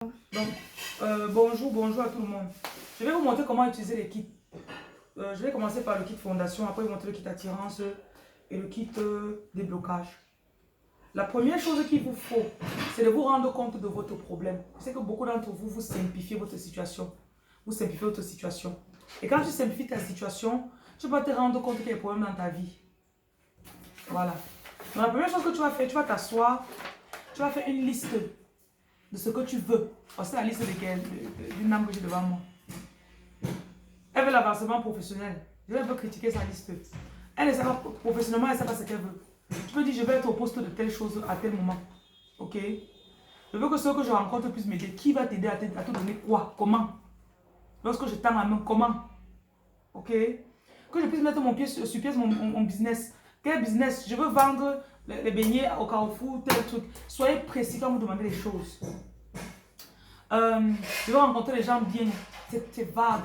Donc, bonjour à tout le monde. Je vais vous montrer comment utiliser les kits. Je vais commencer par le kit fondation, après vous montrer le kit attirance et le kit déblocage. La première chose qu'il vous faut, c'est de vous rendre compte de votre problème. Je sais que beaucoup d'entre vous, vous simplifiez votre situation. Vous simplifiez votre situation. Et quand tu simplifies ta situation, tu vas te rendre compte qu'il y a des problèmes dans ta vie. Voilà. Donc, la première chose que tu vas faire, tu vas t'asseoir, tu vas faire une liste de ce que tu veux. C'est la liste d'une dame que j'ai devant moi. Elle veut l'avancement professionnel. Je vais un peu critiquer sa liste. Elle ne sait pas professionnellement, elle ne sait pas ce qu'elle veut. Tu peux dire, je vais être au poste de telle chose à tel moment. Ok? Je veux que ceux que je rencontre puissent m'aider. Qui va t'aider à te donner quoi? Comment? Lorsque je tends la main, comment? Ok? Que je puisse mettre mon pied sur pied mon business. Quel business? Je veux vendre les beignets au Carrefour, tel truc. Soyez précis quand vous demandez les choses. Je veux rencontrer les gens bien. C'est vague.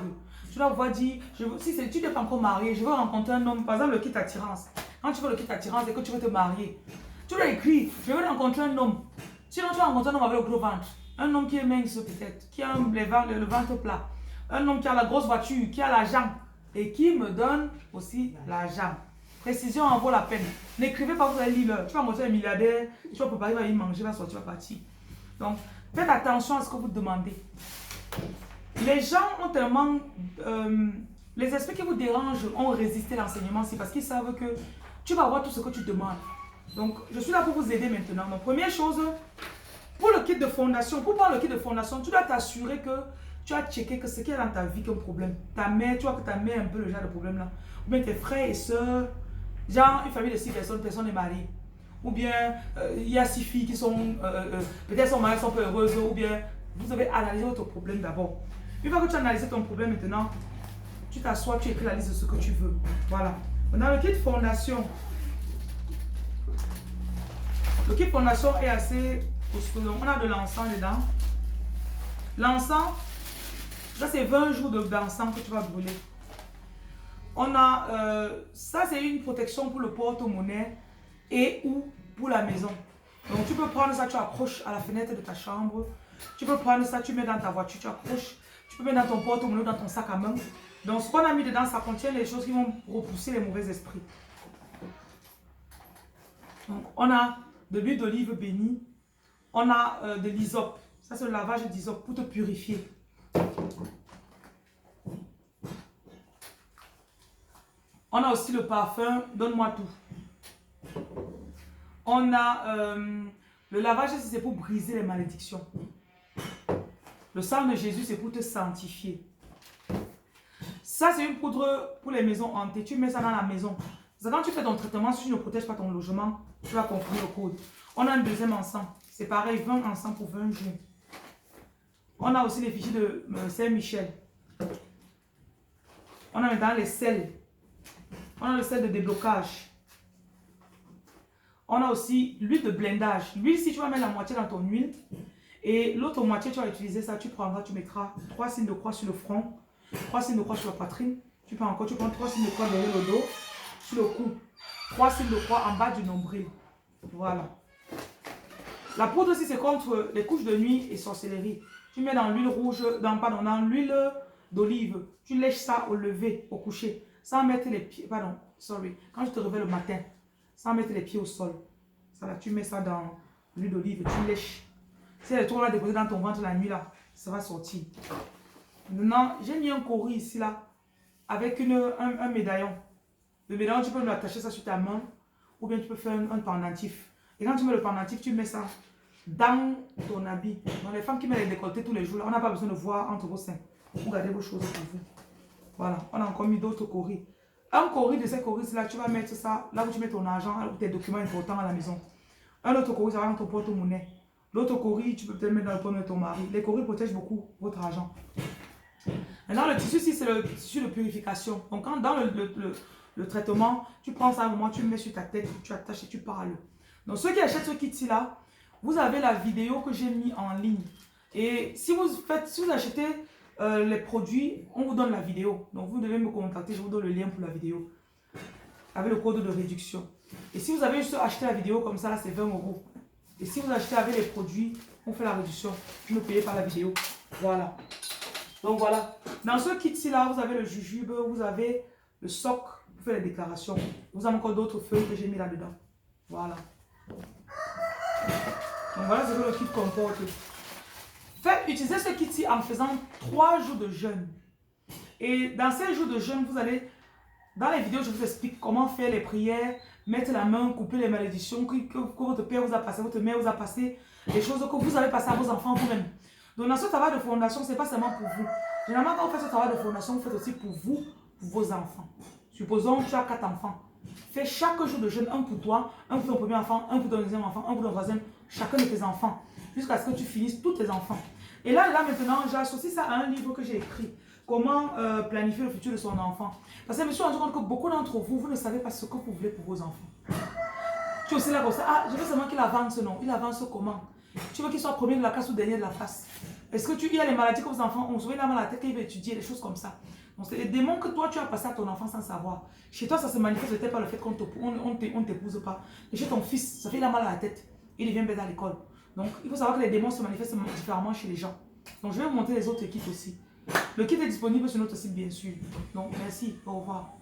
Tu dois pouvoir dire, si tu n'es pas encore marié, je veux rencontrer un homme, par exemple le kit attirance. Quand tu veux le kit attirance et que tu veux te marier, tu dois écrire, je veux rencontrer un homme. Sinon tu vas rencontrer un homme avec le gros ventre. Un homme qui est mince peut-être, qui a le ventre plat. Un homme qui a la grosse voiture, qui a l'argent et qui me donne aussi l'argent. Précision en vaut la peine. N'écrivez pas, vous allez lire. Tu vas rencontrer un milliardaire, tu vas préparer, il va y manger, il va sortir, il va partir. Donc, faites attention à ce que vous demandez. Les gens ont tellement... les aspects qui vous dérangent ont résisté à l'enseignement aussi parce qu'ils savent que tu vas avoir tout ce que tu demandes. Donc, je suis là pour vous aider maintenant. Donc, première chose, pour le kit de fondation, pour prendre le kit de fondation, tu dois t'assurer que tu as checké que ce qui est dans ta vie comme problème. Ta mère, tu vois que ta mère a un peu le genre de problème là. Ou bien tes frères et sœurs, genre une famille de 6 personnes, personne n'est mariée. Ou bien il y a 6 filles qui sont, peut-être son mari sont peu heureuses, ou bien vous avez analysé votre problème d'abord. Une fois que tu as analysé ton problème maintenant, tu t'assois, tu écris la liste de ce que tu veux. Voilà. Dans le kit fondation, le kit fondation est assez costaud. On a de l'encens dedans. L'encens, ça c'est 20 jours d'encens que tu vas brûler. On a, ça c'est une protection pour le porte-monnaie et ou pour la maison. Donc tu peux prendre ça, tu accroches à la fenêtre de ta chambre. Tu peux prendre ça, tu mets dans ta voiture, tu accroches. Tu peux mettre dans ton porte-monnaie, dans ton sac à main. Donc ce qu'on a mis dedans, ça contient les choses qui vont repousser les mauvais esprits. Donc on a de l'huile d'olive bénie. On a de l'hysope. Ça c'est le lavage d'hysope pour te purifier. On a aussi le parfum, donne-moi tout. On a le lavage, c'est pour briser les malédictions. Le sang de Jésus, c'est pour te sanctifier. Ça, c'est une poudre pour les maisons hantées. Tu mets ça dans la maison. Quand tu fais ton traitement, si tu ne protèges pas ton logement, tu vas comprendre le code. On a un deuxième encens. C'est pareil, 20 encens pour 20 jours. On a aussi les fichiers de Saint-Michel. On a maintenant les sels. On a le sel de déblocage. On a aussi l'huile de blindage. L'huile, si tu vas mettre la moitié dans ton huile, et l'autre moitié, tu vas utiliser ça, tu prendras, tu mettras 3 signes de croix sur le front, 3 signes de croix sur la poitrine. Tu prends 3 signes de croix derrière le dos, sur le cou. 3 signes de croix en bas du nombril. Voilà. La poudre aussi, c'est contre les couches de nuit et sorcellerie. Tu mets dans l'huile rouge, dans l'huile d'olive. Tu lèches ça au lever, au coucher. Sans mettre les pieds, quand je te réveille le matin, sans mettre les pieds au sol. Ça là, tu mets ça dans l'huile d'olive, tu lèches. Si les trous là déposés dans ton ventre la nuit là, ça va sortir. Maintenant, j'ai mis un cori ici là, avec un médaillon. Le médaillon, tu peux lui attacher ça sur ta main, ou bien tu peux faire un pendentif. Et quand tu mets le pendentif, tu mets ça dans ton habit. Donc les femmes qui mettent les décolletés tous les jours, là, on n'a pas besoin de voir entre vos seins. Vous gardez vos choses pour vous. Voilà, on a encore mis d'autres coris. Un cori de ces coris là, tu vas mettre ça là où tu mets ton argent, ou tes documents importants à la maison. Un autre cori, ça va dans ton porte-monnaie. L'autre cori, tu peux peut-être mettre dans le porte de ton mari. Les coris protègent beaucoup votre argent. Maintenant, le tissu, c'est le tissu de purification. Donc, quand dans le traitement, tu prends ça à un moment, tu le mets sur ta tête, tu attaches et tu parles. Donc, ceux qui achètent ce kit-ci là, vous avez la vidéo que j'ai mis en ligne. Et si vous achetez les produits, on vous donne la vidéo. Donc, vous devez me contacter, je vous donne le lien pour la vidéo. Avec le code de réduction. Et si vous avez juste acheté la vidéo comme ça, là, c'est 20 €. Et si vous achetez avec les produits, on fait la réduction. Je me payais par la vidéo. Voilà. Donc voilà. Dans ce kit-ci là, vous avez le jujube, vous avez le soc pour faire les déclarations. Vous avez encore d'autres feuilles que j'ai mis là-dedans. Voilà. Donc voilà ce que le kit comporte. Faites utiliser ce kit-ci en faisant 3 jours de jeûne. Et dans ces jours de jeûne, vous allez, dans les vidéos, je vous explique comment faire les prières, mettre la main, couper les malédictions que votre père vous a passé, votre mère vous a passé, les choses que vous avez passées à vos enfants vous-même. Donc dans ce travail de fondation, ce n'est pas seulement pour vous. Généralement, quand vous faites ce travail de fondation, vous faites aussi pour vous, pour vos enfants. Supposons que tu as 4 enfants. Fais chaque jour de jeûne, un pour toi, un pour ton premier enfant, un pour ton deuxième enfant, un pour ton troisième, chacun de tes enfants, jusqu'à ce que tu finisses tous tes enfants. Et là maintenant, j'associe ça à un livre que j'ai écrit. Comment planifier le futur de son enfant. Parce que je me suis rendu compte que beaucoup d'entre vous, vous ne savez pas ce que vous voulez pour vos enfants. Tu es aussi là comme ça, ah, je veux seulement qu'il avance, non. Il avance comment? Tu veux qu'il soit premier de la classe ou dernier de la classe? Est-ce que il y a les maladies que vos enfants ont? Souvent, il a mal à la tête qu'il veut étudier, des choses comme ça. Donc, c'est les démons que toi, tu as passé à ton enfant sans savoir. Chez toi, ça se manifeste peut-être par le fait qu'on ne t'épouse pas. Et chez ton fils, ça fait il a mal à la tête. Il devient bête à l'école. Donc, il faut savoir que les démons se manifestent différemment chez les gens. Donc, je vais vous montrer les autres kits aussi. Le kit est disponible sur notre site, bien sûr. Donc, merci. Au revoir.